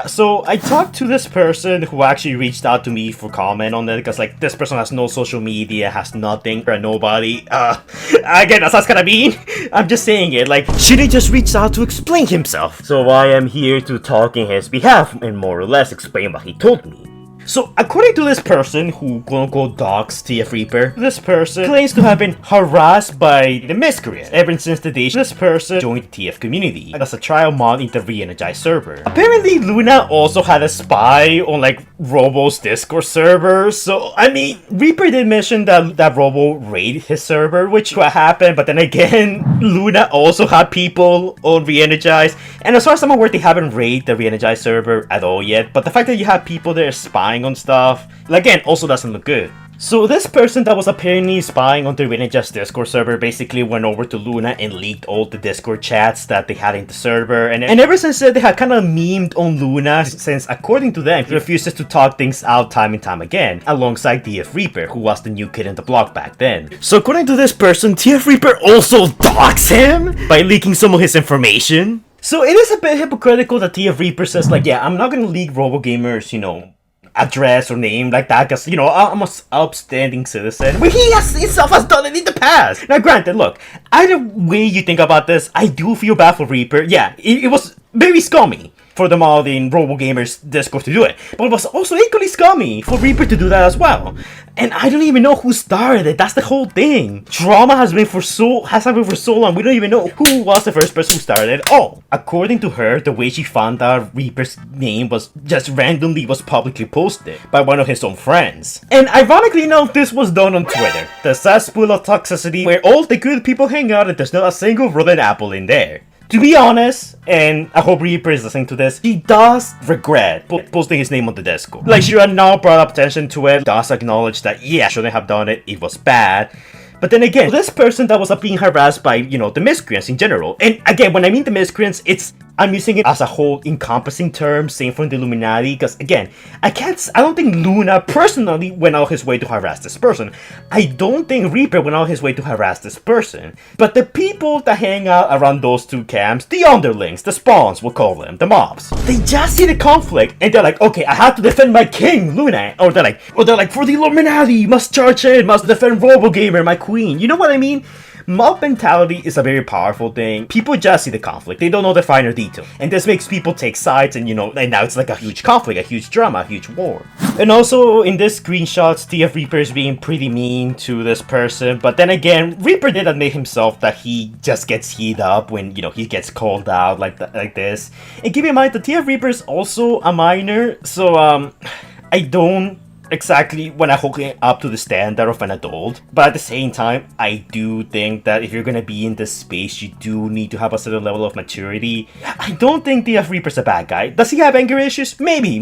So I talked to this person who actually reached out to me for comment on it, because this person has no social media, has nothing, or nobody. Again, that's kind of mean. I'm just saying it, shouldn't just reach out to explain himself. So I am here to talk in his behalf and more or less explain what he told me. So according to this person who quote-unquote doxed TF Reaper, this person claims to have been harassed by the miscreant ever since the day this person joined the TF community as a trial mod in the re-energized server. Apparently Luna also had a spy on like Robo's Discord server, so I mean Reaper did mention that Robo raided his server, which what happened, but then again Luna also had people on re-energized, and as far as I'm aware they haven't raided the re-energized server at all yet, but the fact that you have people there spying on stuff, again, also doesn't look good. So this person that was apparently spying on the re-energized Discord server basically went over to Luna and leaked all the Discord chats that they had in the server, and ever since then they had kind of memed on Luna, since according to them he refuses to talk things out time and time again, alongside TF Reaper, who was the new kid in the block back then. So according to this person, TF Reaper also doxed him by leaking some of his information. So it is a bit hypocritical that TF Reaper says like, yeah, I'm not gonna leak RoboGamer's, you know, address or name like that because, you know, I'm an upstanding citizen. But he himself has done it in the past. Now granted, look, either way you think about this, I do feel bad for Reaper. Yeah, it was very scummy for the mod in RoboGamer's Discord to do it, but it was also equally scummy for Reaper to do that as well. And I don't even know who started it. That's the whole thing. Drama has happened for so long. We don't even know who was the first person who started it. Oh, according to her, the way she found out Reaper's name was just randomly was publicly posted by one of his own friends. And ironically enough, this was done on Twitter, the cesspool of toxicity where all the good people hang out and there's not a single rotten apple in there. To be honest, and I hope Reaper is listening to this, he does regret posting his name on the Discord. Like, she had now brought up attention to it, does acknowledge that, yeah, shouldn't have done it, it was bad. But then again, this person that was being harassed by, you know, the miscreants in general, and again, when I mean the miscreants, I'm using it as a whole encompassing term, same from the Illuminati, because again, I don't think Luna personally went out his way to harass this person. I don't think Reaper went out his way to harass this person. But the people that hang out around those two camps, the underlings, the spawns, we'll call them, the mobs, they just see the conflict and they're like, okay, I have to defend my king, Luna. Or they're like, for the Illuminati, must charge in, must defend RoboGamer, my queen. You know what I mean? Mob mentality is a very powerful thing. People just see the conflict, they don't know the finer detail. And this makes people take sides and, you know, and now it's like a huge conflict, a huge drama, a huge war. And also, in this screenshots, TF Reaper is being pretty mean to this person. But then again, Reaper did admit himself that he just gets heated up when, you know, he gets called out like this. And keep in mind that TF Reaper is also a minor, so I don't exactly when I hook it up to the standard of an adult, but at the same time I do think that if you're gonna be in this space, you do need to have a certain level of maturity. I don't think TF Reaper's a bad guy. Does he have anger issues? Maybe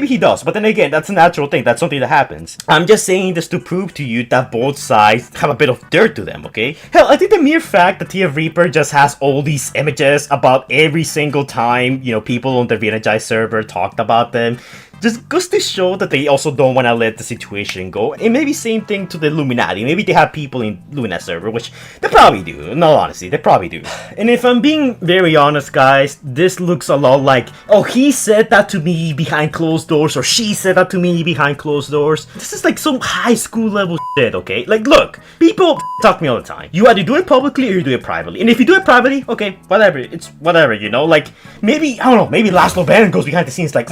he does, but then again, that's a natural thing, that's something that happens. I'm just saying this to prove to you that both sides have a bit of dirt to them, okay? Hell, I think the mere fact that TF Reaper just has all these images about every single time, you know, people on the re-energized server talked about them just goes to show that they also don't want to let the situation go. And maybe same thing to the Illuminati. Maybe they have people in Luna server, which they probably do. In all honesty, they probably do. And if I'm being very honest, guys, this looks a lot like, oh, he said that to me behind closed doors, or she said that to me behind closed doors. This is like some high school level shit, okay? Like, look, people talk to me all the time. You either do it publicly or you do it privately. And if you do it privately, okay, whatever. It's whatever, you know? Like, maybe, I don't know, maybe Laszlo Bannon goes behind the scenes like,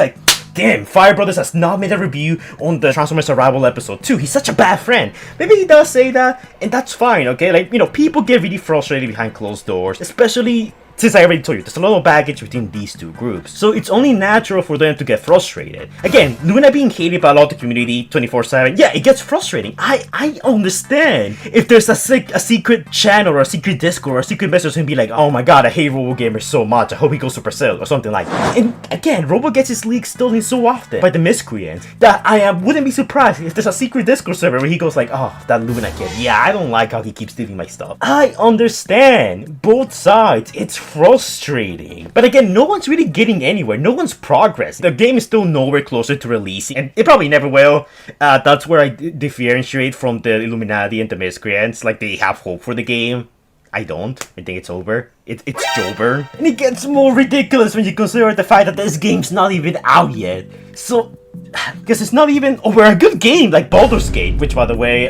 damn, Fire Brothers has not made a review on the Transformers Arrival episode 2. He's such a bad friend. Maybe he does say that, and that's fine, okay? Like, you know, people get really frustrated behind closed doors, especially since I already told you, there's a lot of baggage between these two groups. So it's only natural for them to get frustrated. Again, Luna being hated by a lot of the community 24/7, yeah, it gets frustrating. I understand. If there's a secret channel or a secret Discord or a secret message and be like, oh my god, I hate RoboGamer so much, I hope he goes Super Cell or something like that. And again, Robo gets his leaks stolen so often by the miscreants that I wouldn't be surprised if there's a secret Discord server where he goes like, oh, that Luna kid, yeah, I don't like how he keeps stealing my stuff. I understand both sides. It's frustrating. But again, no one's really getting anywhere. No one's progress. The game is still nowhere closer to releasing, and it probably never will. That's where I differentiate from the Illuminati and the miscreants. Like, they have hope for the game. I don't. I think it's over. It's Joburn. And it gets more ridiculous when you consider the fact that this game's not even out yet. So, because it's not even over a good game like Baldur's Gate, which, by the way,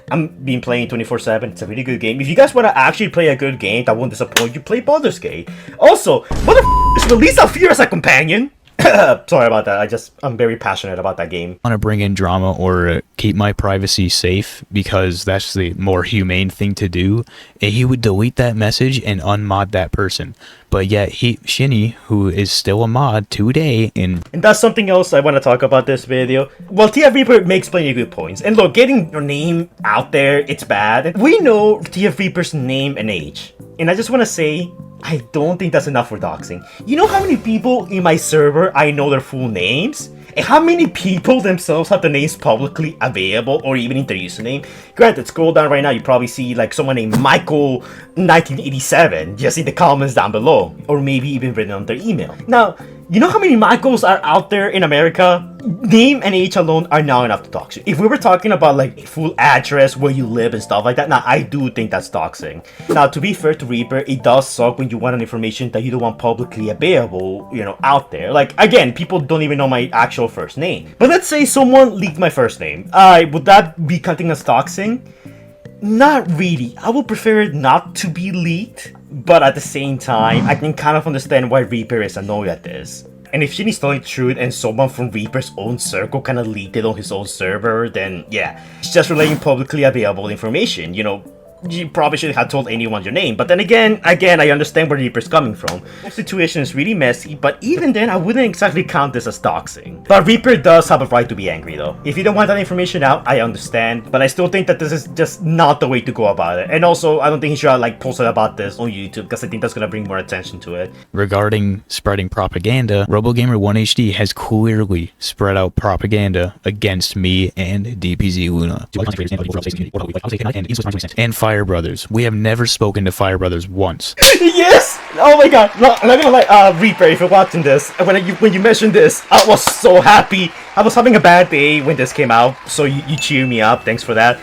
I'm been playing 24/7. It's a really good game. If you guys want to actually play a good game that won't disappoint you, play Baldur's Gate. Also, what the f*** is release Alfear as a companion? Sorry about that. I'm very passionate about that game. Want to bring in drama or keep my privacy safe because that's the more humane thing to do, and he would delete that message and unmod that person. But yet Shinny, who is still a mod today, and that's something else I want to talk about this video. Well, TF Reaper makes plenty of good points. And look, getting your name out there, it's bad. We know TF Reaper's name and age. And I just want to say, I don't think that's enough for doxing. You know how many people in my server I know their full names? And how many people themselves have the names publicly available or even in their username? Granted, scroll down right now, you probably see like someone named Michael 1987 just in the comments down below. Or maybe even written on their email. Now, you know how many Michaels are out there in America? Name and age alone are not enough to dox you. If we were talking about like full address, where you live and stuff like that, now I do think that's doxing. Now, to be fair to Reaper, it does suck when you want an information that you don't want publicly available, you know, out there. Like, again, people don't even know my actual first name. But let's say someone leaked my first name. Would that be counting as doxing? Not really. I would prefer it not to be leaked, but at the same time, I can kind of understand why Reaper is annoyed at this. And if Shinny's telling the truth and someone from Reaper's own circle kind of leaked it on his own server, then yeah, it's just relaying publicly available information, you know. You probably shouldn't have told anyone your name, but then again, I understand where Reaper's coming from. The situation is really messy, but even then, I wouldn't exactly count this as doxing. But Reaper does have a right to be angry though. If you don't want that information out, I understand, but I still think that this is just not the way to go about it. And also, I don't think he should have like posted about this on YouTube, because I think that's gonna bring more attention to it. regarding spreading propaganda, RoboGamer1HD has clearly spread out propaganda against me and DPZ Luna. And Fire Brothers. We have never spoken to Fire Brothers once. Yes! Oh my god. No, I'm not gonna lie, Reaper, if you're watching this, when you mentioned this, I was so happy. I was having a bad day when this came out, so you cheer me up. Thanks for that.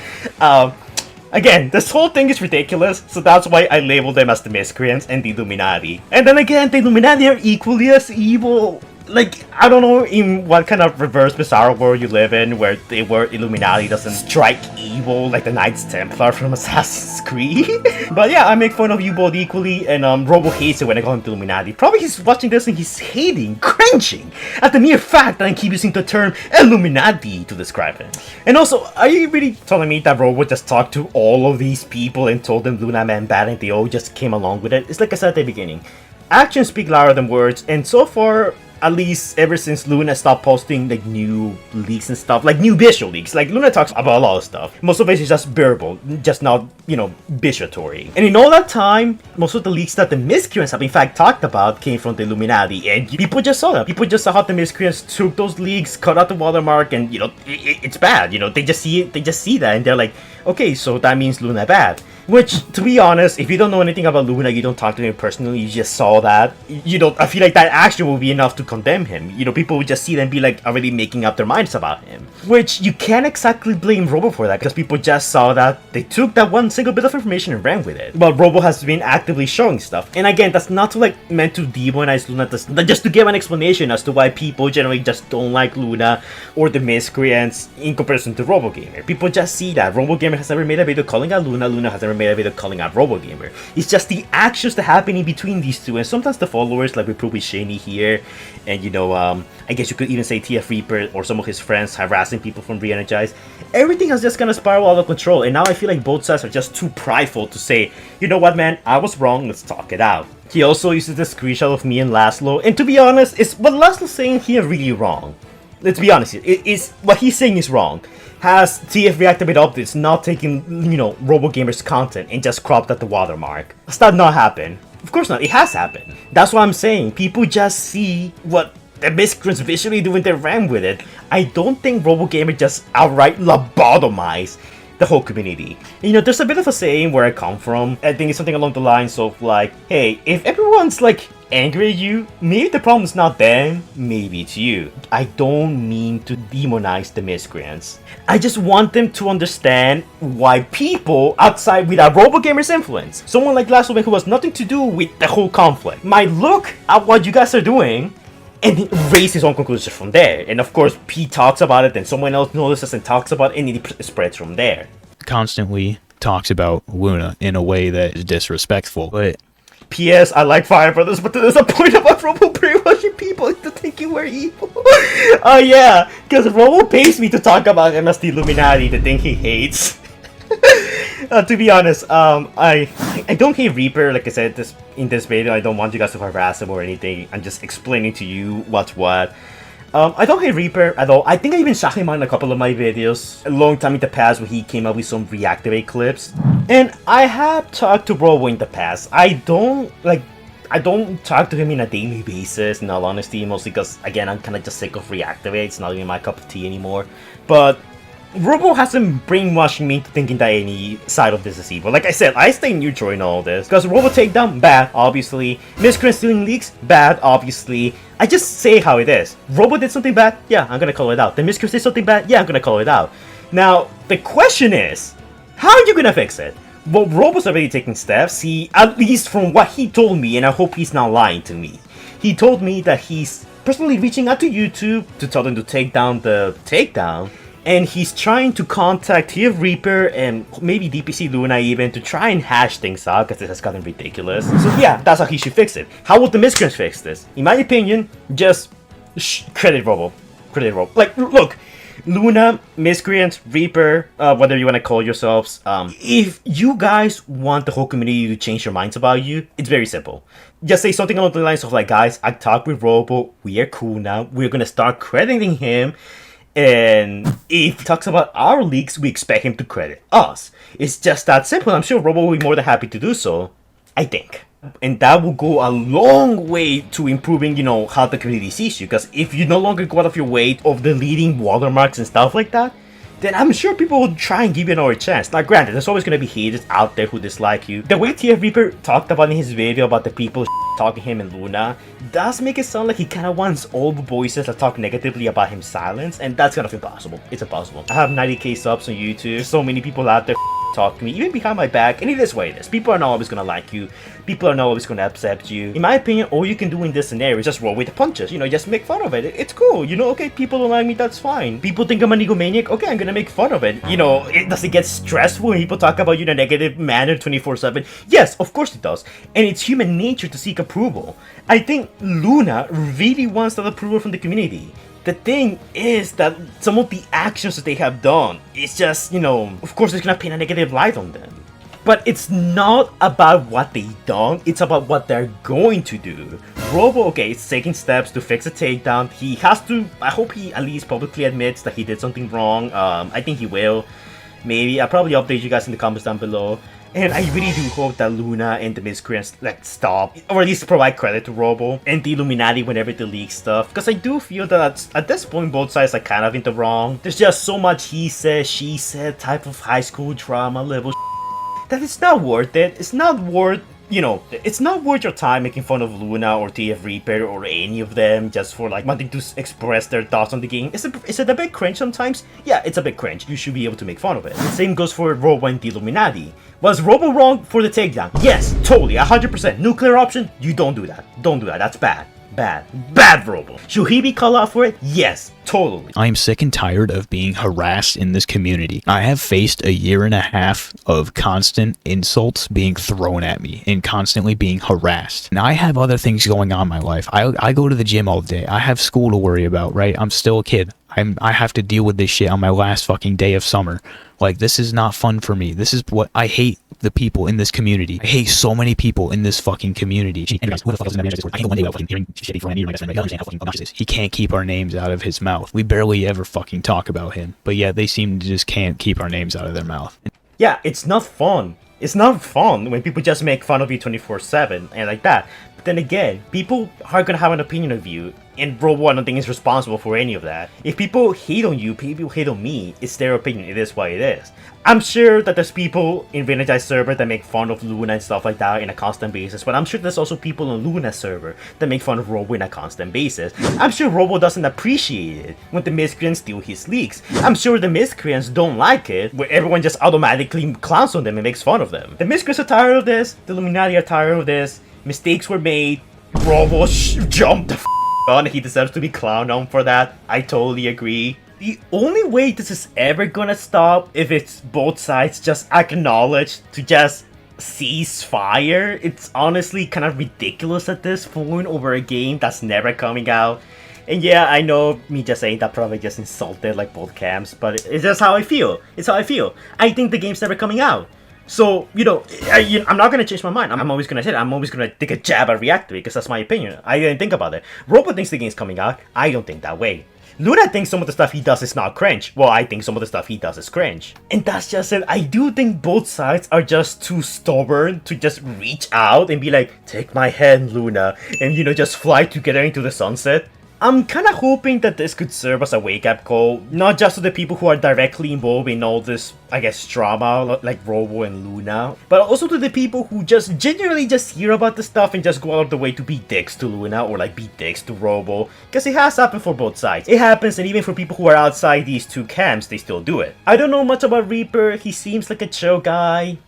Again, this whole thing is ridiculous, so that's why I labeled them as the Miscreants and the Illuminati. And then again, the Illuminati are equally as evil. Like, I don't know in what kind of reverse bizarre world you live in where the word Illuminati doesn't strike evil like the Knights Templar from Assassin's Creed. But yeah, I make fun of you both equally, and Robo hates it when I call him the Illuminati. Probably he's watching this and he's hating, cringing at the mere fact that I keep using the term Illuminati to describe it. And also, are you really telling me that Robo just talked to all of these people and told them Luna Man bad and they all just came along with it? It's like I said at the beginning. Actions speak louder than words, and so far, at least ever since Luna stopped posting like new leaks and stuff, like new visual leaks. Like Luna talks about a lot of stuff. Most of it is just verbal, just not, you know, visuatory. And in all that time, most of the leaks that the Miscreants have in fact talked about came from the Illuminati, and people just saw that. People just saw how the Miscreants took those leaks, cut out the watermark, and you know, it's bad. You know, they just see it, they just see that, and they're like, okay, so that means Luna bad. Which, to be honest, if you don't know anything about Luna, you don't talk to him personally, you just saw that, you know, I feel like that action will be enough to condemn him. You know, people would just see them and be like already making up their minds about him. Which, you can't exactly blame Robo for that, because people just saw that, they took that one single bit of information and ran with it. But Robo has been actively showing stuff. And again, that's not to like, meant to demonize Luna, that's just to give an explanation as to why people generally just don't like Luna or the Miscreants in comparison to Robo Gamer. People just see that. Robo Gamer has never made a video calling out Luna, Luna has never made a video calling out Robo Gamer. It's just the actions that happen in between these two, and sometimes the followers, like we prove with Shani here, and you know, I guess you could even say TF Reaper or some of his friends harassing people from Re-Energize. Everything has just kind of spiraled out of control, and now I feel like both sides are just too prideful to say, you know what man, I was wrong, let's talk it out. He also uses the screenshot of me and Laszlo, and to be honest, is what Laszlo's saying here really wrong? Let's be honest here, what he's saying is wrong. Has TF Reactivate updates not taken, you know, RoboGamer's content and just cropped at the watermark? Has that not happened? Of course not, it has happened. That's what I'm saying, people just see what the Miscreants visually do when they ran with it. I don't think RoboGamer just outright lobotomized the whole community. You know, there's a bit of a saying where I come from. I think it's something along the lines of like, hey, if everyone's like angry at you, maybe the problem's not them, maybe it's you. I don't mean to demonize the Miscreants. I just want them to understand why people outside without RoboGamer's influence, someone like Laszlo who has nothing to do with the whole conflict, might look at what you guys are doing and raise his own conclusions from there. And of course, Pete talks about it, then someone else notices and talks about it, and it spreads from there. Constantly talks about Luna in a way that is disrespectful, but P.S. I like Fire Brothers, but there's a point about Robo brainwashing people into thinking we're evil. Oh yeah, because Robo pays me to talk about him as the Illuminati, the thing he hates. To be honest, I don't hate Reaper. Like I said, in this video, I don't want you guys to harass him or anything. I'm just explaining to you what's what. I don't hate Reaper at all. I think I even shot him on a couple of my videos a long time in the past when he came up with some Reactivate clips. And I have talked to Robo in the past. I don't talk to him on a daily basis, in all honesty, mostly because, again, I'm kind of just sick of Reactivate. It's not even my cup of tea anymore. But Robo hasn't brainwashing me into thinking that any side of this is evil. Like I said, I stay neutral in all this. Because Robo takedown, bad, obviously. Miscreant stealing leaks, bad, obviously. I just say how it is. Robo did something bad, yeah, I'm gonna call it out. The Miscreant did something bad, yeah, I'm gonna call it out. Now, the question is, how are you gonna fix it? Well, Robo's already taking steps. He, at least from what he told me, and I hope he's not lying to me, he told me that he's personally reaching out to YouTube to tell them to take down the takedown. And he's trying to contact TF Reaper and maybe DPC Luna even to try and hash things out because this has gotten ridiculous. So yeah, that's how he should fix it. How would the Miscreants fix this? In my opinion, just credit Robo. Credit Robo. Like, look, Luna, Miscreants, Reaper, whatever you want to call yourselves, if you guys want the whole community to change your minds about you, it's very simple. Just say something along the lines of like, guys, I talked with Robo, we are cool now, we're gonna start crediting him. And if he talks about our leaks, we expect him to credit us. It's just that simple. I'm sure Robo will be more than happy to do so. I think. And that will go a long way to improving, you know, how the community sees you. Because if you no longer go out of your way of deleting watermarks and stuff like that, then I'm sure people will try and give you another chance. Now granted, there's always going to be haters out there who dislike you. The way TF Reaper talked about in his video about the people talking to him and Luna does make it sound like he kind of wants all the voices that talk negatively about him silenced, and that's kind of impossible. It's impossible. I have 90k subs on YouTube. So many people out there talk to me, even behind my back, and it is what it is. People are not always gonna like you. People are not always gonna accept you. In my opinion, all you can do in this scenario is just roll with the punches. You know, just make fun of it. It's cool. You know, okay, people don't like me, that's fine. People think I'm an egomaniac. Okay, I'm gonna make fun of it. You know, does it get stressful when people talk about you in a negative manner 24/7? Yes, of course it does. And it's human nature to seek approval. I think Luna really wants that approval from the community. The thing is that some of the actions that they have done, it's just, you know, of course it's gonna paint a negative light on them. But it's not about what they done, it's about what they're going to do. Robo, okay, is taking steps to fix a takedown. He has to, I hope he at least publicly admits that he did something wrong. I think he will. Maybe, I'll probably update you guys in the comments down below. And I really do hope that Luna and the Miscreants like stop, or at least provide credit to Robo and the Illuminati whenever they leak stuff. Because I do feel that at this point both sides are kind of in the wrong. There's just so much he said, she said type of high school drama level that it's not worth it. It's not worth, you know, it's not worth your time making fun of Luna or TF Reaper or any of them just for like wanting to express their thoughts on the game. Is it a bit cringe sometimes? Yeah, it's a bit cringe. You should be able to make fun of it. The same goes for Robo and the Illuminati. Was Robo wrong for the takedown? Yes, totally, 100%. Nuclear option? You don't do that. Don't do that. That's bad. Bad Robo. Should he be called out for it? Yes, totally. I am sick and tired of being harassed in this community. I have faced a year and a half of constant insults being thrown at me and constantly being harassed. Now I have other things going on in my life. I go to the gym all day. I have school to worry about, right? I'm still a kid. I have to deal with this shit on my last fucking day of summer. Like, this is not fun for me. This is what I hate. The people in this community. I hate so many people in this fucking community. Anyways, who the fuck is in that Discord? I hate one day about fucking hearing shitty from any of my best friends. I don't understand how fucking obnoxious it is. He can't keep our names out of his mouth. We barely ever fucking talk about him. But yeah, they seem to just can't keep our names out of their mouth. Yeah, it's not fun. It's not fun when people just make fun of you 24/7 and like that. But then again, people are gonna have an opinion of you, and Robo, I don't think is responsible for any of that. If people hate on you, people hate on me, it's their opinion. It is what it is. I'm sure that there's people in Vintage server that make fun of Luna and stuff like that in a constant basis, but I'm sure there's also people on Luna's server that make fun of Robo in a constant basis. I'm sure Robo doesn't appreciate it when the Miscreants steal his leaks. I'm sure the Miscreants don't like it where everyone just automatically clowns on them and makes fun of them. The Miscreants are tired of this, the Illuminati are tired of this, mistakes were made, Robo jumped the on, he deserves to be clowned on for that. I totally agree. The only way this is ever gonna stop if it's both sides just acknowledge to just ceasefire. It's honestly kind of ridiculous at this point over a game that's never coming out. And yeah, I know me just saying that probably just insulted like both camps, but it's just how I feel. It's how I feel. I think the game's never coming out. So, I'm not gonna change my mind. I'm always gonna say it. I'm always gonna take a jab at Reactivate because that's my opinion. I didn't think about it. Robo thinks the game's coming out. I don't think that way. Luna thinks some of the stuff he does is not cringe. Well, I think some of the stuff he does is cringe. And that's just it. I do think both sides are just too stubborn to just reach out and be like, take my hand, Luna, and just fly together into the sunset. I'm kind of hoping that this could serve as a wake-up call, not just to the people who are directly involved in all this, I guess, drama, like Robo and Luna, but also to the people who just genuinely just hear about the stuff and just go out of the way to be dicks to Luna or like be dicks to Robo, because it has happened for both sides. It happens, and even for people who are outside these two camps, they still do it. I don't know much about Reaper. He seems like a chill guy,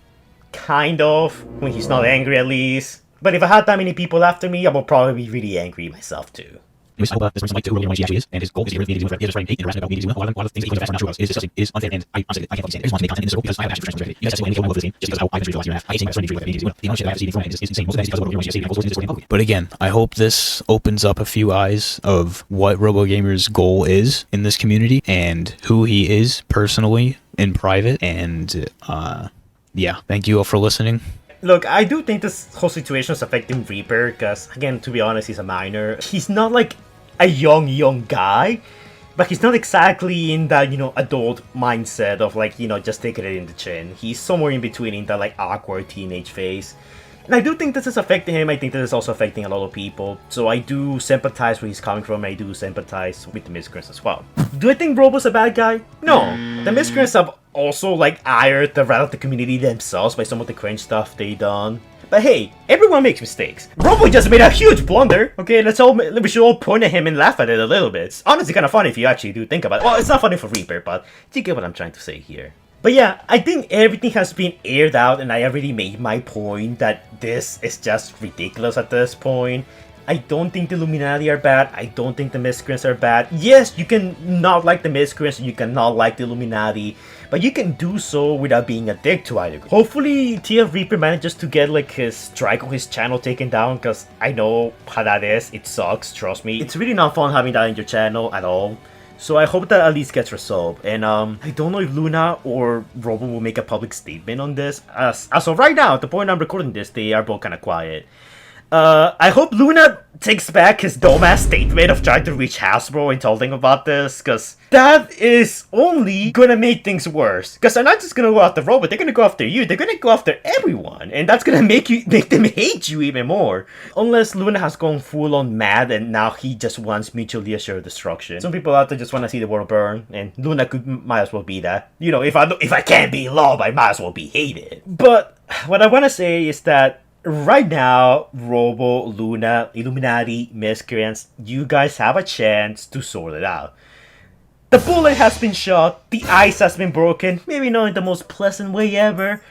kind of, when he's not angry at least. But if I had that many people after me, I would probably be really angry myself too. This person like to really he actually is, and his goal is to get rid of the writing hate and harassment about media. A lot of things that he not true about is disgusting, is unfair, and I honestly I can't stand it. I just want to make content in this circle because I have a passion for Transformers Reactivate. You guys have to anything over this game just because I've been through the last year and a half. I hate seeing my friends read media. The amount of shit I have to see beforehand is insane. Most of that is because of what you're seeing in Discord and public. But again, I hope this opens up a few eyes of what RoboGamer's goal is in this community and who he is personally in private. And yeah, thank you all for listening. Look, I do think this whole situation is affecting Reaper because, again, to be honest, he's a minor. He's not like a young guy, but he's not exactly in that, adult mindset of like, just taking it in the chin. He's somewhere in between in that like awkward teenage phase. And I do think this is affecting him. I think this is also affecting a lot of people. So I do sympathize where he's coming from. I do sympathize with the miscreants as well. Do I think Robo's a bad guy? No. The miscreants have also like aired the wrath of the community themselves by some of the cringe stuff they done. But hey, everyone makes mistakes. Robo just made a huge blunder. Okay, we should all point at him and laugh at it a little bit. It's honestly kind of funny if you actually do think about it. Well, it's not funny for Reaper, but you get what I'm trying to say here. But yeah, I think everything has been aired out and I already made my point that this is just ridiculous at this point. I don't think the Illuminati are bad. I don't think the miscreants are bad. Yes, you can not like the miscreants and you cannot like the Illuminati, but you can do so without being a dick to either. Hopefully, TF Reaper manages to get like his strike on his channel taken down, because I know how that is. It sucks, trust me. It's really not fun having that in your channel at all. So I hope that at least gets resolved. And I don't know if Luna or Robo will make a public statement on this. As of right now, at the point I'm recording this, they are both kind of quiet. I hope Luna takes back his dumbass statement of trying to reach Hasbro and tell them about this, because that is only gonna make things worse. Because they're not just gonna go after Robot, they're gonna go after you, they're gonna go after everyone, and that's gonna make them hate you even more. Unless Luna has gone full on mad and now he just wants mutually assured destruction. Some people out there just wanna see the world burn, and Luna might as well be that. If I can't be loved, I might as well be hated. But what I wanna say is that right now, Robo, Luna, Illuminati, miscreants, you guys have a chance to sort it out. The bullet has been shot, the ice has been broken, maybe not in the most pleasant way ever,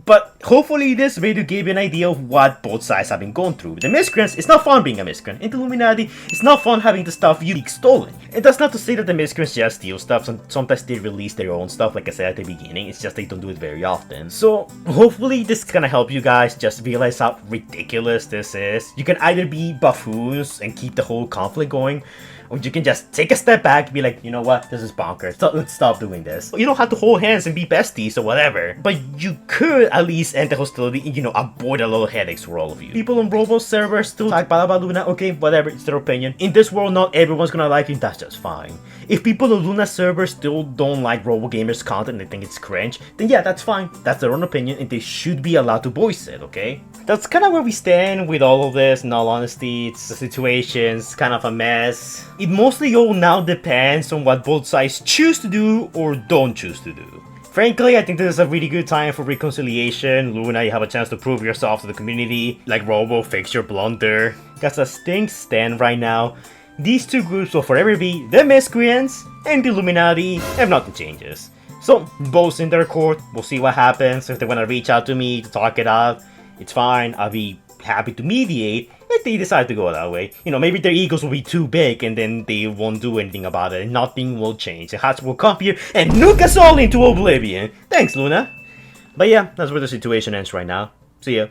but hopefully this video gave you an idea of what both sides have been going through. The miscreants, it's not fun being a miscreant. In the Illuminati, it's not fun having the stuff you leak stolen. And that's not to say that the miscreants just steal stuff. Sometimes they release their own stuff, like I said at the beginning. It's just they don't do it very often. So hopefully this is gonna help you guys just realize how ridiculous this is. You can either be buffoons and keep the whole conflict going, or you can just take a step back and be like, you know what, this is bonkers. So let's stop doing this. You don't have to hold hands and be besties or whatever, but you could at least end the hostility and, avoid a lot of headaches for all of you. People on Robo servers still talk bad about Luna, okay, whatever, it's their opinion. In this world, not everyone's gonna like you, that's just fine. If people on Luna servers still don't like Robo Gamers content and they think it's cringe, then yeah, that's fine. That's their own opinion and they should be allowed to voice it, okay? That's kind of where we stand with all of this, in all honesty. The situation's kind of a mess. It mostly all now depends on what both sides choose to do or don't choose to do. Frankly, I think this is a really good time for reconciliation. Luna, you have a chance to prove yourself to the community. Like Robo, fix your blunder. Because as things stand right now, these two groups will forever be the miscreants and the Illuminati if nothing changes. So, both in their court, we'll see what happens. If they want to reach out to me to talk it out, it's fine. I'll be happy to mediate if they decide to go that way. Maybe their egos will be too big and then they won't do anything about it and nothing will change. The Hats will come here and nuke us all into oblivion. Thanks, Luna. But yeah, that's where the situation ends right now. See ya.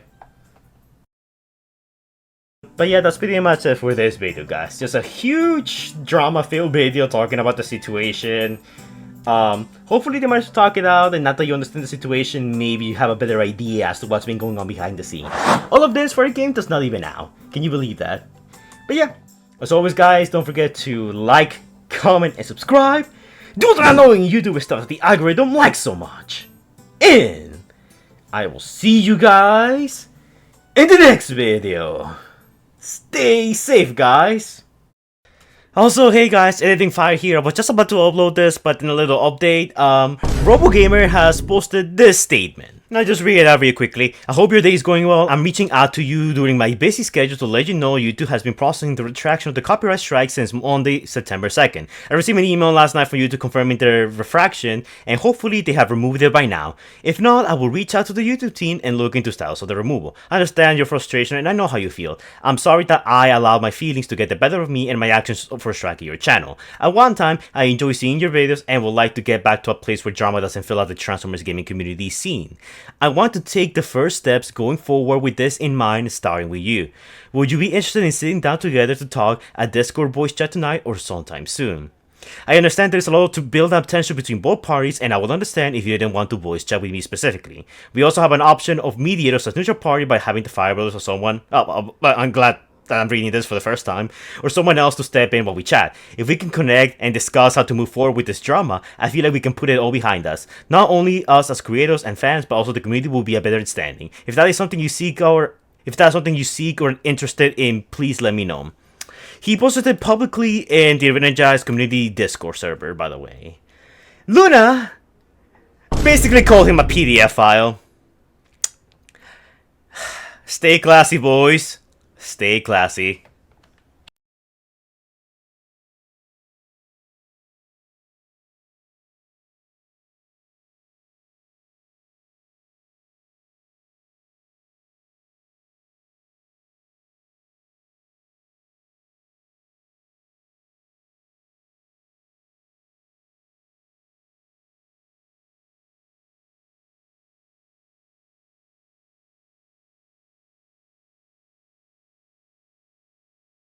But yeah, that's pretty much it for this video, guys. Just a huge drama-filled video talking about the situation. Hopefully they managed to talk it out, and now that you understand the situation, maybe you have a better idea as to what's been going on behind the scenes. All of this for a game that's not even out. Can you believe that? But yeah, as always, guys, don't forget to like, comment, and subscribe. Do that annoying YouTuber stuff that the algorithm likes so much. And I will see you guys in the next video. Stay safe, guys. Also, hey guys, editing fire here. I was just about to upload this, but in a little update, RoboGamer has posted this statement. And I'll just read it out real quickly. I hope your day is going well. I'm reaching out to you during my busy schedule to let you know YouTube has been processing the retraction of the copyright strike since Monday, September 2nd. I received an email last night from YouTube confirming their refraction, and hopefully they have removed it by now. If not, I will reach out to the YouTube team and look into styles of the removal. I understand your frustration and I know how you feel. I'm sorry that I allowed my feelings to get the better of me and my actions for striking your channel. At one time, I enjoy seeing your videos and would like to get back to a place where drama doesn't fill out the Transformers gaming community scene. I want to take the first steps going forward with this in mind, starting with you. Would you be interested in sitting down together to talk at Discord voice chat tonight or sometime soon? I understand there's a lot to build up tension between both parties, and I would understand if you didn't want to voice chat with me specifically. We also have an option of mediators as neutral party by having the Fire Brothers or someone. I'm glad that I'm reading this for the first time, or someone else to step in while we chat. If we can connect and discuss how to move forward with this drama, I feel like we can put it all behind us. Not only us as creators and fans, but also the community will be a better standing. If that is something you seek or interested in, please let me know. He posted it publicly in the Energized Community Discord server, by the way. Luna basically called him a PDF file. Stay classy, boys. Stay classy.